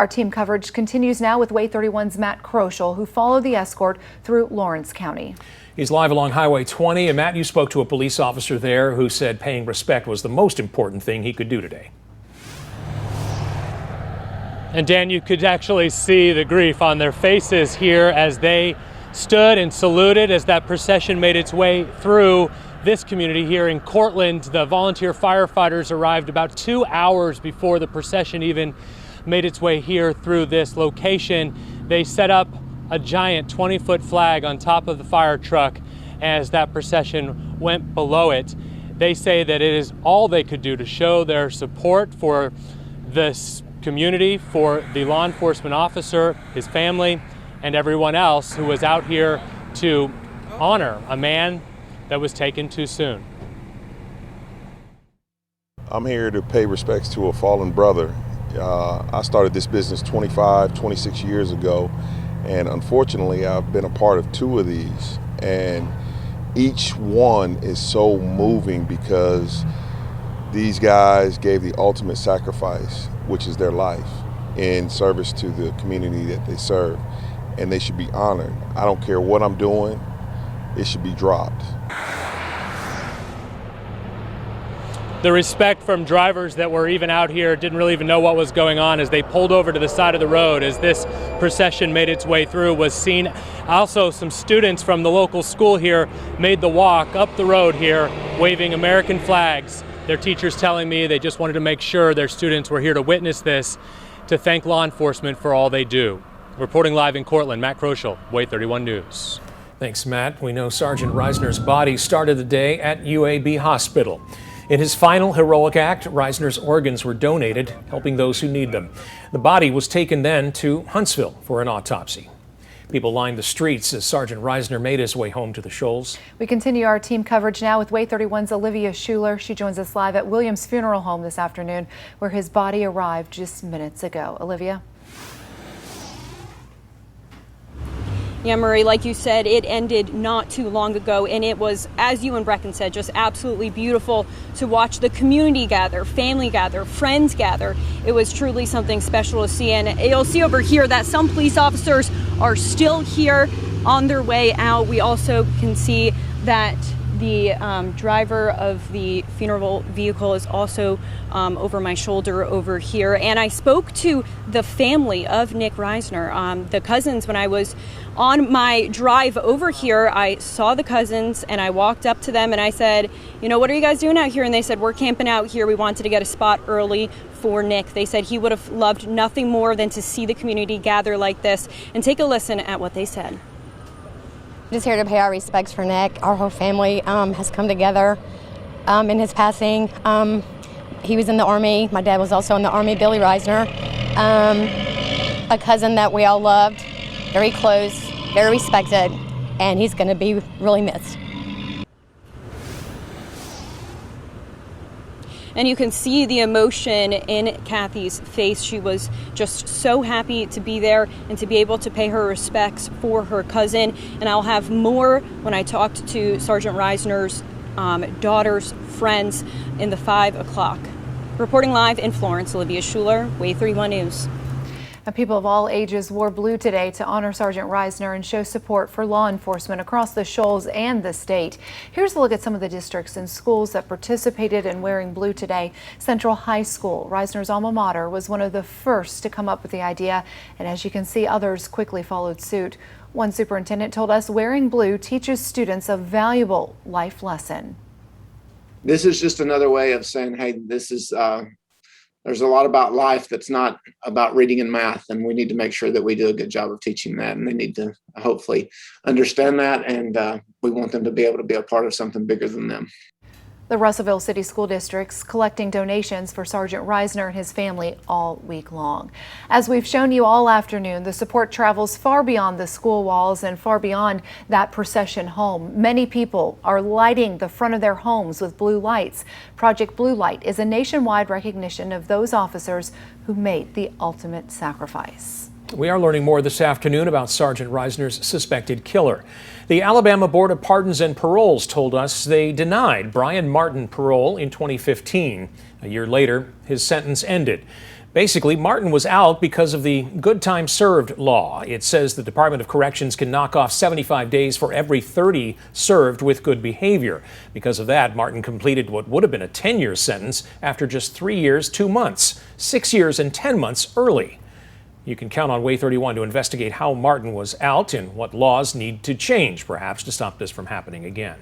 Our team coverage continues now with Way 31's Matt Kroschel, who followed the escort through Lawrence County. He's live along Highway 20. And Matt, you spoke to a police officer there who said paying respect was the most important thing he could do today. And Dan, you could actually see the grief on their faces here as they stood and saluted as that procession made its way through this community here in Cortland. The volunteer firefighters arrived about 2 hours before the procession even made its way here through this location. They set up a giant 20-foot flag on top of the fire truck as that procession went below it. They say that it is all they could do to show their support for this community, for the law enforcement officer, his family, and everyone else who was out here to honor a man that was taken too soon. I'm here to pay respects to a fallen brother. I started this business 26 years ago, and unfortunately I've been a part of 2 of these, and each one is so moving because these guys gave the ultimate sacrifice, which is their life, in service to the community that they serve, and they should be honored. I don't care what I'm doing, it should be dropped. The respect from drivers that were even out here didn't really even know what was going on as they pulled over to the side of the road as this procession made its way through was seen. Also, some students from the local school here made the walk up the road here waving American flags. Their teachers telling me they just wanted to make sure their students were here to witness this, to thank law enforcement for all they do. Reporting live in Cortland, Matt Kroschel, Way 31 News. Thanks, Matt. We know Sergeant Risner's body started the day at UAB Hospital. In his final heroic act, Risner's organs were donated, helping those who need them. The body was taken then to Huntsville for an autopsy. People lined the streets as Sergeant Risner made his way home to the Shoals. We continue our team coverage now with Way 31's Olivia Schuler. She joins us live at Williams Funeral Home this afternoon, where his body arrived just minutes ago. Olivia? Yeah, Murray, like you said, it ended not too long ago, and it was, as you and Brecken said, just absolutely beautiful to watch the community gather, family gather, friends gather. It was truly something special to see, and you'll see over here that some police officers are still here on their way out. We also can see that the driver of the funeral vehicle is also over my shoulder over here. And I spoke to the family of Nick Risner, the cousins. When I was on my drive over here, I saw the cousins and I walked up to them and I said, you know, what are you guys doing out here? And they said, we're camping out here. We wanted to get a spot early for Nick. They said he would have loved nothing more than to see the community gather like this. And take a listen at what they said. Just here to pay our respects for Nick. Our whole family has come together in his passing. He was in the Army. My dad was also in the Army, Billy Risner. A cousin that we all loved, very close, very respected, and he's going to be really missed. And you can see the emotion in Kathy's face. She was just so happy to be there and to be able to pay her respects for her cousin. And I'll have more when I talked to Sergeant Risner's daughter's friends in the 5 o'clock. Reporting live in Florence, Olivia Schuler, Way 31 News. People of all ages wore blue today to honor Sergeant Risner and show support for law enforcement across the Shoals and the state. Here's a look at some of the districts and schools that participated in wearing blue today. Central High School, Risner's alma mater, was one of the first to come up with the idea, and as you can see, others quickly followed suit. One superintendent told us wearing blue teaches students a valuable life lesson. This is just another way of saying, hey, this is there's a lot about life that's not about reading and math, and we need to make sure that we do a good job of teaching that, and they need to hopefully understand that, and we want them to be able to be a part of something bigger than them. The Russellville City School District's collecting donations for Sergeant Risner and his family all week long. As we've shown you all afternoon, the support travels far beyond the school walls and far beyond that procession home. Many people are lighting the front of their homes with blue lights. Project Blue Light is a nationwide recognition of those officers who made the ultimate sacrifice. We are learning more this afternoon about Sergeant Risner's suspected killer. The Alabama Board of Pardons and Paroles told us they denied Brian Martin parole in 2015. A year later, his sentence ended. Basically, Martin was out because of the good time served law. It says the Department of Corrections can knock off 75 days for every 30 served with good behavior. Because of that, Martin completed what would have been a 10-year sentence after just 3 years, 2 months, 6 years and 10 months early. You can count on Way 31 to investigate how Martin was out and what laws need to change, perhaps, to stop this from happening again.